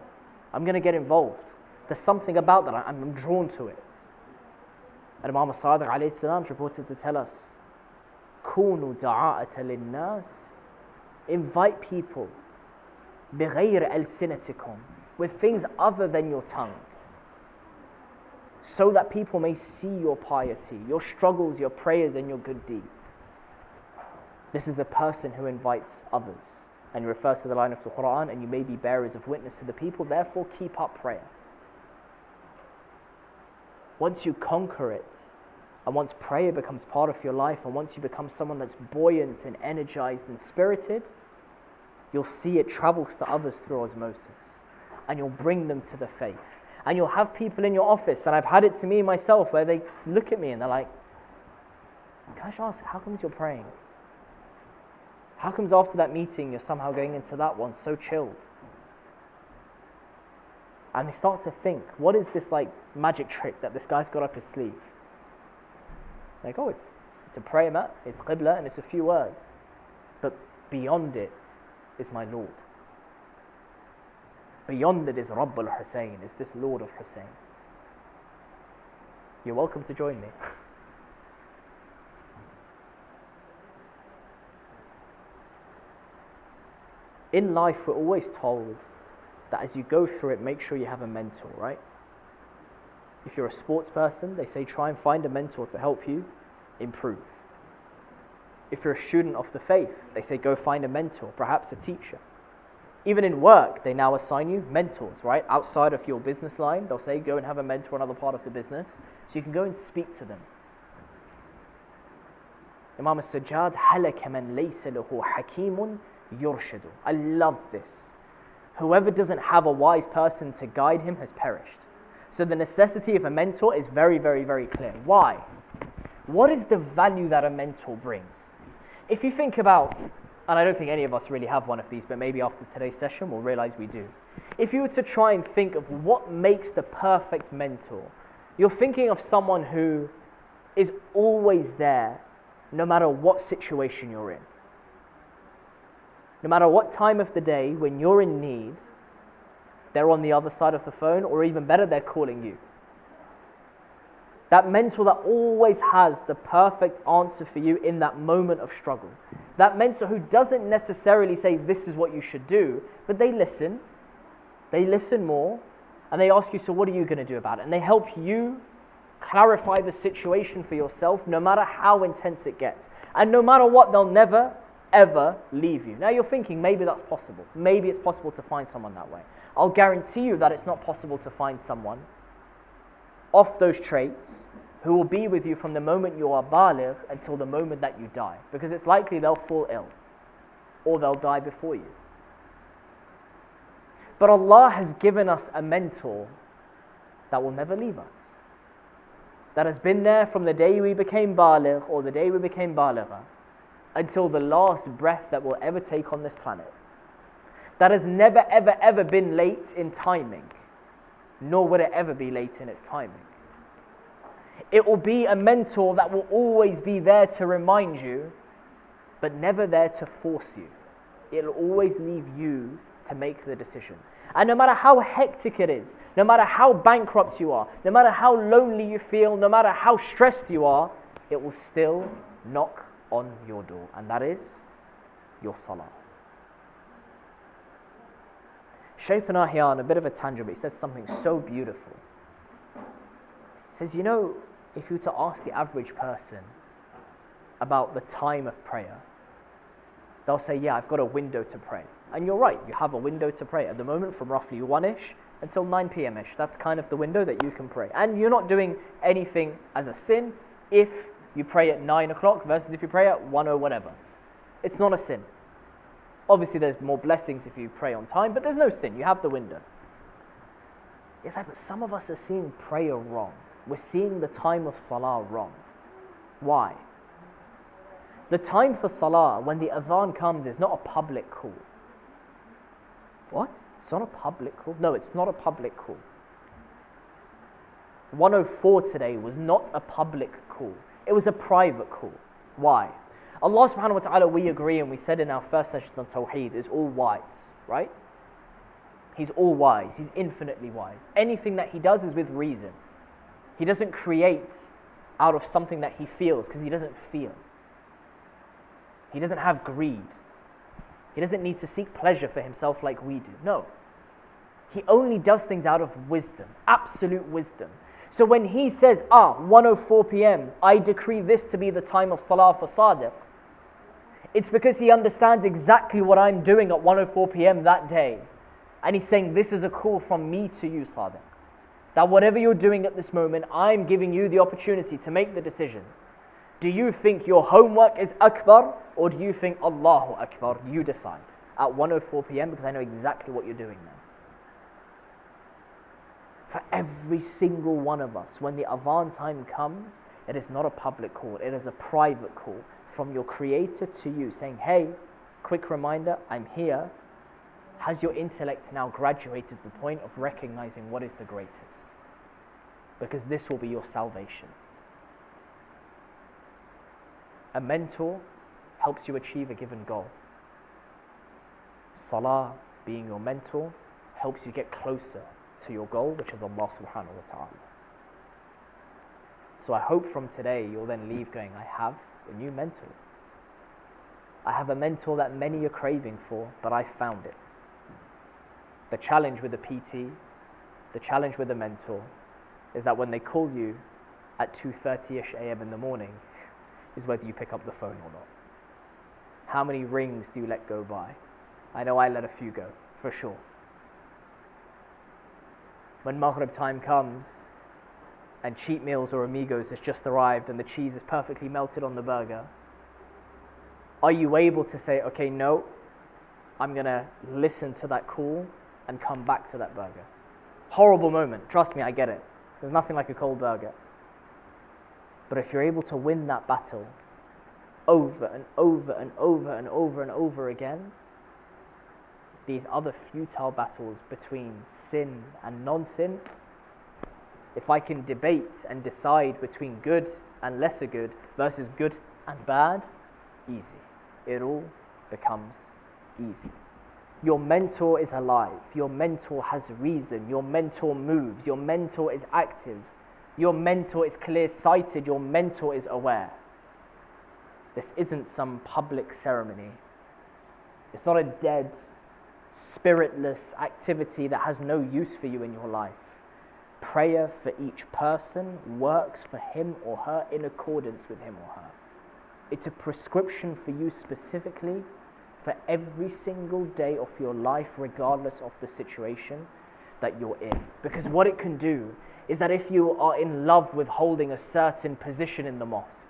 I'm going to get involved. There's something about that. I'm drawn to it. And Imam Sadiq alayhi salam is reported to tell us, كونوا دعاءة للناس, invite people بغير ألسنتكم, with things other than your tongue, so that people may see your piety, your struggles, your prayers and your good deeds. This is a person who invites others and refers to the line of the Quran, and you may be bearers of witness to the people, therefore keep up prayer. Once you conquer it, and once prayer becomes part of your life, and once you become someone that's buoyant and energized and spirited, you'll see it travels to others through osmosis, and you'll bring them to the faith. And you'll have people in your office, and I've had it to me myself, where they look at me and they're like, can I just ask, how comes you're praying? How comes after that meeting you're somehow going into that one so chilled? And they start to think, what is this like magic trick that this guy's got up his sleeve? Like, oh, it's a prayer mat, it's qibla, and it's a few words. But beyond it is my Lord. Beyond it is Rabb al-Hussain, is this Lord of Hussain. You're welcome to join me. In life, we're always told that as you go through it, make sure you have a mentor, right? If you're a sports person, they say try and find a mentor to help you improve. If you're a student of the faith, they say go find a mentor, perhaps a teacher. Even in work, they now assign you mentors, right? Outside of your business line, they'll say go and have a mentor in another part of the business, so you can go and speak to them. Imam al-Sajjad, هَلَكَ مَنْ لَيْسَ لَهُ حَكِيمٌ يُرْشِدُ. I love this. Whoever doesn't have a wise person to guide him has perished. So the necessity of a mentor is very, very, very clear. Why? What is the value that a mentor brings? If you think about, and I don't think any of us really have one of these, but maybe after today's session we'll realize we do. If you were to try and think of what makes the perfect mentor, you're thinking of someone who is always there, no matter what situation you're in. No matter what time of the day, when you're in need, they're on the other side of the phone, or even better, they're calling you. That mentor that always has the perfect answer for you in that moment of struggle. That mentor who doesn't necessarily say this is what you should do, but they listen more, and they ask you, so what are you going to do about it? And they help you clarify the situation for yourself, no matter how intense it gets. And no matter what, they'll never, ever leave you. Now you're thinking, maybe that's possible. Maybe it's possible to find someone that way. I'll guarantee you that it's not possible to find someone of those traits who will be with you from the moment you are baligh until the moment that you die. Because it's likely they'll fall ill or they'll die before you. But Allah has given us a mentor that will never leave us. That has been there from the day we became baligh or the day we became baligha until the last breath that we'll ever take on this planet. That has never, ever, ever been late in timing, nor will it ever be late in its timing. It will be a mentor that will always be there to remind you, but never there to force you. It'll always leave you to make the decision. And no matter how hectic it is, no matter how bankrupt you are, no matter how lonely you feel, no matter how stressed you are, it will still knock on your door, and that is your salah. Shaykh Nahyan, a bit of a tangent, but he says something so beautiful. He says, you know, if you were to ask the average person about the time of prayer, they'll say, yeah, I've got a window to pray. And you're right, you have a window to pray. At the moment, from roughly 1-ish until 9 p.m.-ish. That's kind of the window that you can pray. And you're not doing anything as a sin if you pray at 9 o'clock versus if you pray at 1 or whatever. It's not a sin. Obviously, there's more blessings if you pray on time, but there's no sin. You have the window. It's like, but some of us are seeing prayer wrong. We're seeing the time of salah wrong. Why? The time for salah, when the adhan comes, is not a public call. What? It's not a public call? No, it's not a public call. 104 today was not a public call. It was a private call. Why? Allah subhanahu wa ta'ala, we agree, and we said in our first sessions on Tawheed, is all wise, right? He's all wise. He's infinitely wise. Anything that he does is with reason. He doesn't create out of something that he feels, because he doesn't feel. He doesn't have greed. He doesn't need to seek pleasure for himself like we do. No. He only does things out of wisdom, absolute wisdom. So when he says, 1:04 p.m., I decree this to be the time of salah for Sadiq, it's because he understands exactly what I'm doing at 1:04 p.m. that day. And he's saying, this is a call from me to you, Sadiq. That whatever you're doing at this moment, I'm giving you the opportunity to make the decision. Do you think your homework is Akbar, or do you think Allahu Akbar? You decide at 1:04 p.m. because I know exactly what you're doing now. For every single one of us, when the adhan time comes, it is not a public call, it is a private call from your Creator to you, saying, hey, quick reminder, I'm here. Has your intellect now graduated to the point of recognizing what is the greatest? Because this will be your salvation. A mentor helps you achieve a given goal. Salah, being your mentor, helps you get closer to your goal, which is Allah subhanahu wa ta'ala. So I hope from today you'll then leave going, I have a new mentor. I have a mentor that many are craving for, but I found it. The challenge with a PT, the challenge with a mentor, is that when they call you at 2:30ish a.m. in the morning, is whether you pick up the phone or not. How many rings do you let go by? I know I let a few go, for sure. When Maghrib time comes, and cheap meals or amigos has just arrived and the cheese is perfectly melted on the burger, are you able to say, okay, no, I'm going to listen to that call and come back to that burger? Horrible moment. Trust me, I get it. There's nothing like a cold burger. But if you're able to win that battle over and over and over and over and over again, these other futile battles between sin and non-sin, if I can debate and decide between good and lesser good versus good and bad, easy. It all becomes easy. Your mentor is alive. Your mentor has reason. Your mentor moves. Your mentor is active. Your mentor is clear-sighted. Your mentor is aware. This isn't some public ceremony. It's not a dead, spiritless activity that has no use for you in your life. Prayer for each person works for him or her in accordance with him or her. It's a prescription for you specifically for every single day of your life, regardless of the situation that you're in. Because what it can do is that if you are in love with holding a certain position in the mosque,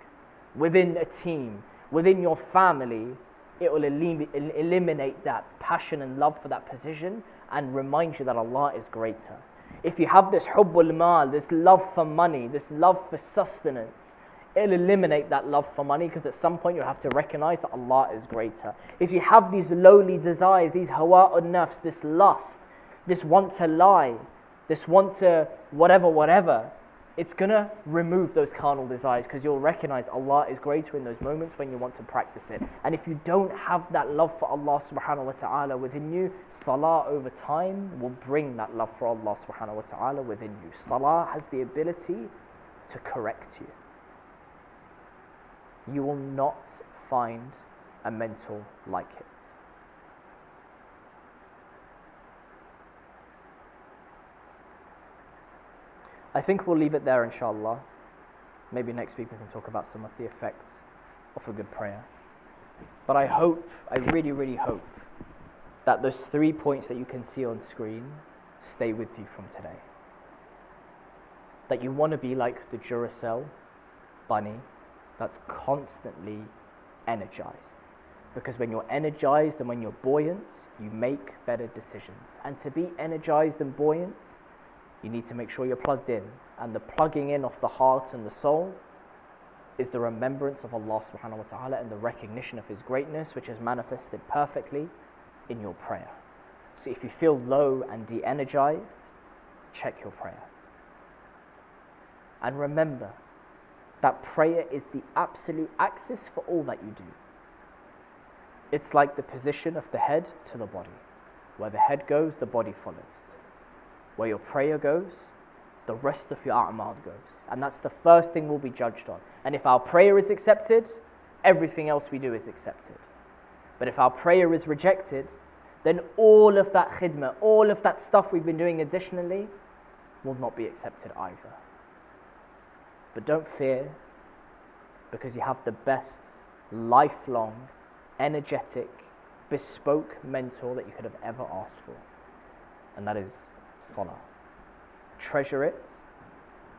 within a team, within your family, it will eliminate that passion and love for that position and remind you that Allah is greater. If you have this hubbul mal, this love for money, this love for sustenance, it'll eliminate that love for money, because at some point you'll have to recognize that Allah is greater. If you have these lowly desires, these Jihad al Nafs, this lust, this want to lie, this want to whatever, it's going to remove those carnal desires, because you'll recognize Allah is greater in those moments when you want to practice it. And if you don't have that love for Allah subhanahu wa ta'ala within you, salah over time will bring that love for Allah subhanahu wa ta'ala within you. Salah has the ability to correct you. You will not find a mentor like it. I think we'll leave it there, inshallah. Maybe next week we can talk about some of the effects of a good prayer. But I hope, I really, really hope that those 3 points that you can see on screen stay with you from today. That you want to be like the Duracell bunny that's constantly energized. Because when you're energized and when you're buoyant, you make better decisions. And to be energized and buoyant, you need to make sure you're plugged in. And the plugging in of the heart and the soul is the remembrance of Allah subhanahu wa ta'ala and the recognition of His greatness, which is manifested perfectly in your prayer. So if you feel low and de-energized, check your prayer. And remember that prayer is the absolute axis for all that you do. It's like the position of the head to the body. Where the head goes, the body follows. Where your prayer goes, the rest of your a'mal goes. And that's the first thing we'll be judged on. And if our prayer is accepted, everything else we do is accepted. But if our prayer is rejected, then all of that khidmah, all of that stuff we've been doing additionally will not be accepted either. But don't fear, because you have the best, lifelong, energetic, bespoke mentor that you could have ever asked for. And that is Salah. Treasure it,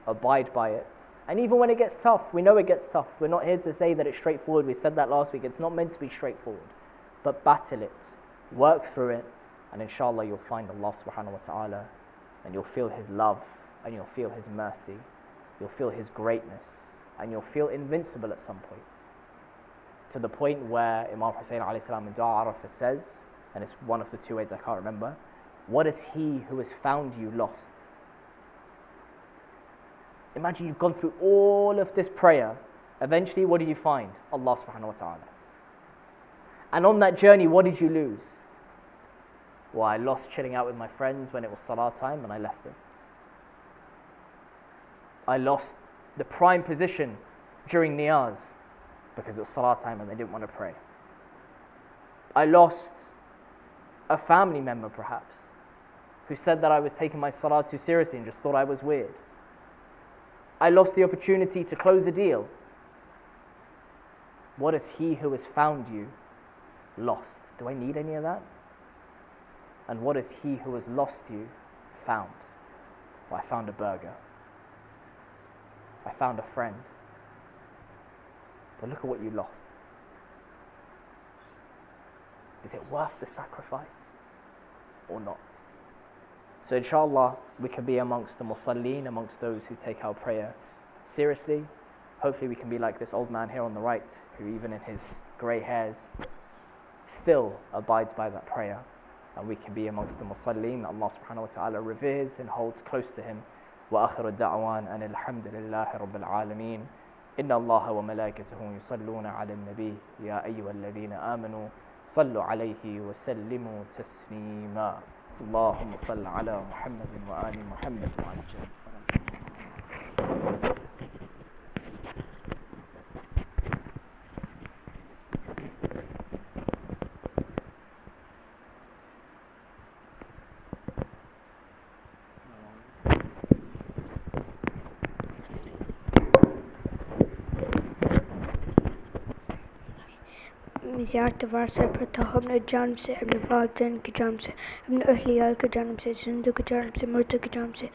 abide by it. And even when it gets tough, we know it gets tough. We're not here to say that it's straightforward. We said that last week. It's not meant to be straightforward. But battle it, work through it, and inshallah you'll find Allah subhanahu wa ta'ala, and you'll feel His love, and you'll feel His mercy, you'll feel His greatness, and you'll feel invincible at some point. To the point where Imam Hussaini alayhi salam in Dua Arafah says, and it's one of the two ways I can't remember, what is he who has found you lost? Imagine you've gone through all of this prayer. Eventually, what do you find? Allah subhanahu wa ta'ala. And on that journey, what did you lose? Well, I lost chilling out with my friends when it was salah time and I left them. I lost the prime position during niyaz because it was salah time and they didn't want to pray. I lost a family member perhaps who said that I was taking my salah too seriously and just thought I was weird. I lost the opportunity to close a deal. What is he who has found you lost? Do I need any of that? And what is he who has lost you found? Well, I found a burger. I found a friend. But look at what you lost. Is it worth the sacrifice or not? So inshallah, we can be amongst the musalleen, amongst those who take our prayer seriously. Hopefully we can be like this old man here on the right, who even in his grey hairs still abides by that prayer. And we can be amongst the musalleen that Allah subhanahu wa ta'ala reveres and holds close to Him. وآخر الدعوان أن الحمد لله رب العالمين إن الله وملائكته يصلون على النبي يا أيها الذين آمنوا صلوا عليه وسلموا تسليما اللهم صل على محمد وآل محمد وعجل فرجهم. زیارت وارث پرتا अपने जानब से अपने वालिदैन की जानब से अपने अहलियाल की जानब से जिंदों की जानब से मुर्दों की जानब से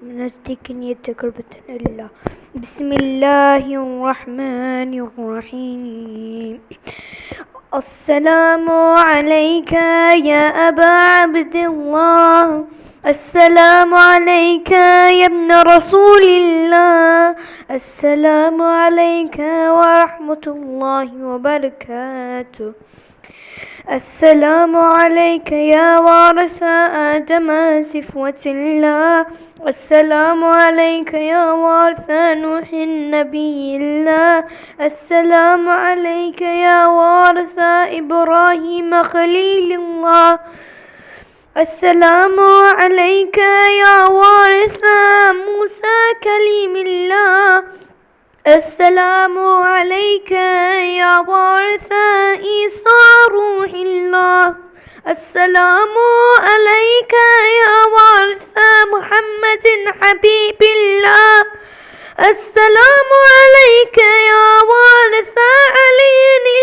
नज़दीक नियत क़ुर्बत अल्लाह बिस्मिल्लाहिर्रहमानिर्रहीम अस्सलामु अलैका या अबा अब्दिल्लाह السلام عليك يا ابن رسول الله السلام عليك ورحمة الله وبركاته السلام عليك يا وارث آدم صفوة الله السلام عليك يا وارث نوح النبي الله السلام عليك يا وارث إبراهيم خليل الله السلام عليك يا وارث موسى كليم الله السلام عليك يا وارث عيسى روح الله السلام عليك يا وارث محمد حبيب الله السلام عليك يا وارث علي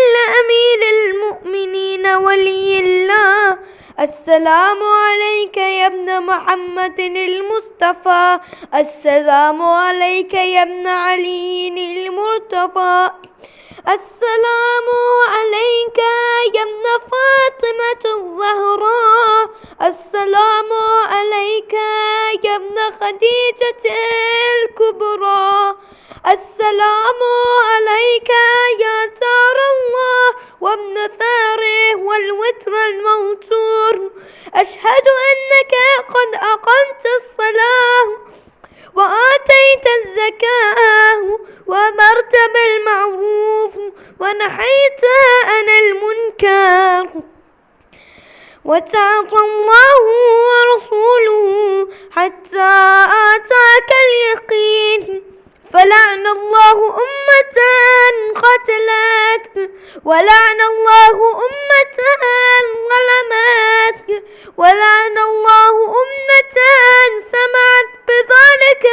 الأمير المؤمنين ولي الله السلام عليك يا ابن محمد المصطفى. السلام عليك يا ابن علي المرتضى. السلام عليك يا ابن فاطمة الزهراء. السلام عليك يا ابن خديجة الكبرى. السلام عليك يا ثار الله وابن ثاره والوتر الموتور. أشهد أنك قد أقمت الصلاة وآتيت الزكاة وأمرت بالمعروف ونحيت عن المنكر واتقى الله ورسوله حتى آتاك اليقين. فلعن الله أمة قتلتك ولعن الله أمة ظلمتك ولعن الله أمة سمعت بذلك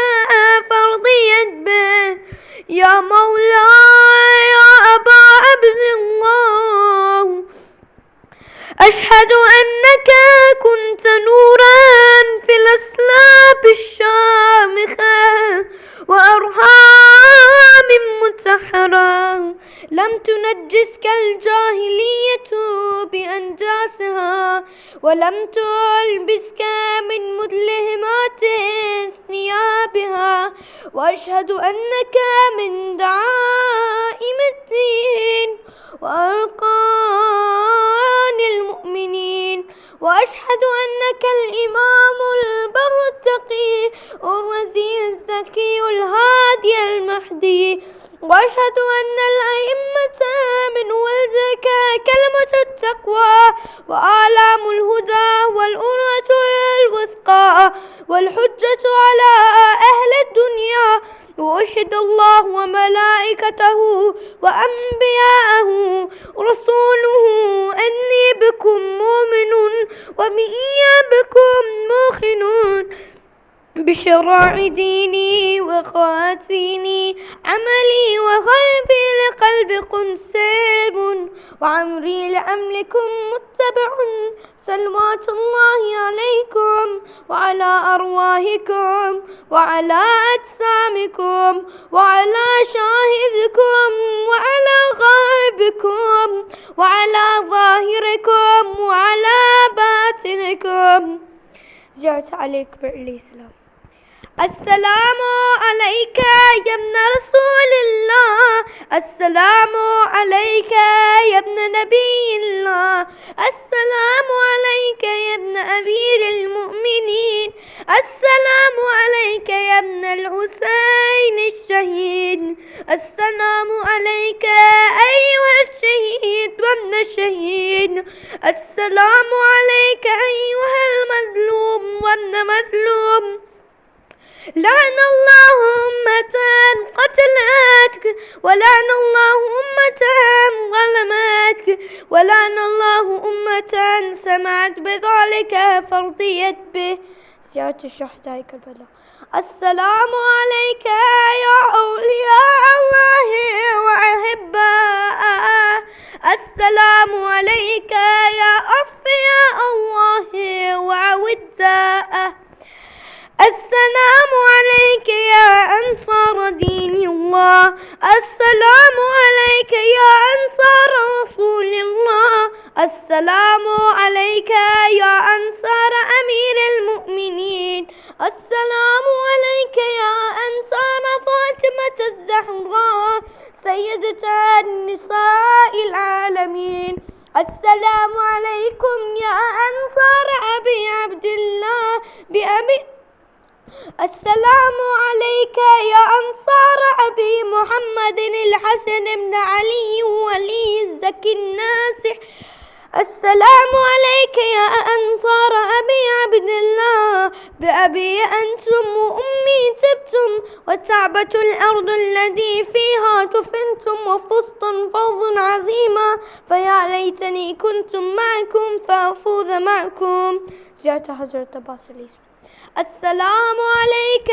فرضيت به. يا مولاي يا أبا عبد الله، أشهد أنك كنت نورا في الأسلاب الشامخة وأرحام متحرة، لم تنجسك الجاهلية بأنجاسها ولم تلبسك من مدلهمات ثيابها. وأشهد أنك من دعائم الدين وأركان المؤمنين. وأشهد أنك الإمام البر التقي الرزي الزكي الهادي المهدي. وأشهد أن الأئمة من ولدك كلمة التقوى وآلام الهدى والأروة الوثقى والحجة على أهل الدنيا. وأشهد الله وملائكته وأنبياءه رسوله أني بكم مؤمن وبإيابكم موقن بشرائع ديني وخواتيمي عملي وقلبي لقلبكم سلم وعمري لأملكم متبع. صلوات الله عليكم وعلى أرواحكم وعلى أجسامكم وعلى شاهدكم وعلى غائبكم وعلى ظاهركم وعلى باطنكم. زيارة عليك بإلي سلام. السلام عليك يا ابن رسول الله. السلام عليك يا ابن نبي الله. السلام عليك يا ابن أمير المؤمنين. السلام عليك يا ابن الحسين الشهيد. السلام عليك أيها الشهيد وابن الشهيد. السلام عليك أيها المظلوم وابن مظلوم. لعن الله أمة قتلتك ولعن الله أمة ظلمتك ولعن الله أمة سمعت بذلك فرضيت به. زيارة الشهداء كربلاء. السلام عليك يا أولياء الله وأحباءه. السلام عليك يا أصفياء الله وعوداءه. السلام عليك يا أنصار دين الله. السلام عليك يا أنصار رسول الله. السلام عليك يا أنصار أمير المؤمنين. السلام عليك يا أنصار فاطمة الزهراء سيدة النساء العالمين. السلام عليكم يا أنصار أبي عبد الله السلام عليك يا أنصار أبي محمد الحسن بن علي ولي الزكي الناصح. السلام عليك يا أنصار أبي عبد الله. بأبي أنتم وأمي تبتم وتعبة الأرض الذي فيها دفنتم وفزتم فوزا عظيما. فيا ليتني كنتم معكم فأفوز معكم. زيارة حضرة باصليس. السلام عليك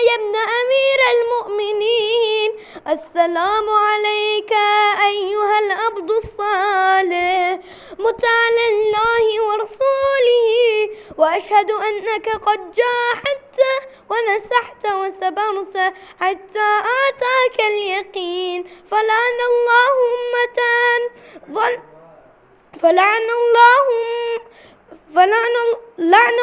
يا ابن أمير المؤمنين. السلام عليك أيها العبد الصالح مطاع الله ورسوله وأشهد أنك قد جاهدت ونسحت وصبرت حتى آتاك اليقين فلعن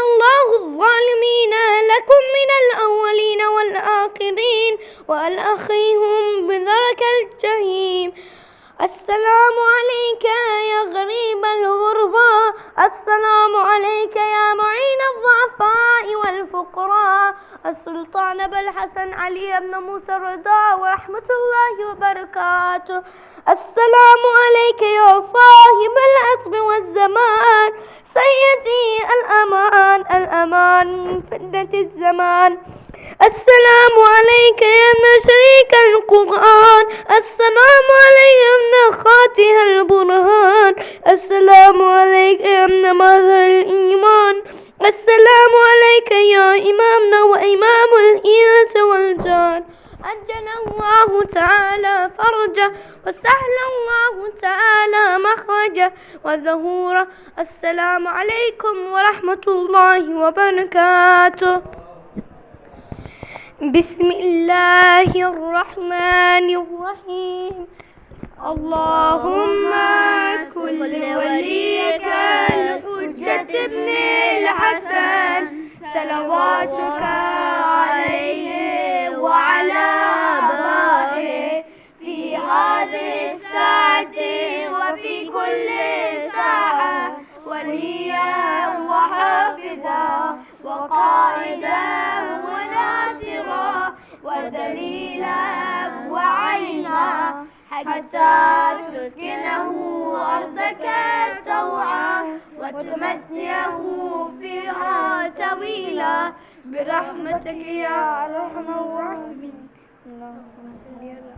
الله الظالمين لكم من الأولين والآخرين وألقيهم بذرك الجحيم. السلام عليك يا غريب الغرباء، السلام عليك يا معين الضعفاء والفقراء، السلطان أبا الحسن علي بن موسى الرضا ورحمة الله وبركاته. السلام عليك يا صاحب العصر والزمان، سيدي الأمان من فتنة الزمان. السلام عليك يا شريك القرآن، السلام عليك يا ابن خاتها البرهان، السلام عليك يا ابن مظهر الإيمان، السلام عليك يا إمامنا وإمام الإنس والجان. أجل الله تعالى فرجه وسهل الله تعالى مخرجه وظهوره. السلام عليكم ورحمة الله وبركاته. بسم الله الرحمن الرحيم. اللهم كن لوليك الحجة ابن الحسن صلواتك عليه وعلى آبائه في هذه الساعة وفي كل ساعة وليا وحافظا وقائدا وناصرا ودليلا وعينا حتى تسكنه أرضك طوعا وتمتعه فيها طويلا برحمتك يا أرحم الراحمين. اللهم صل على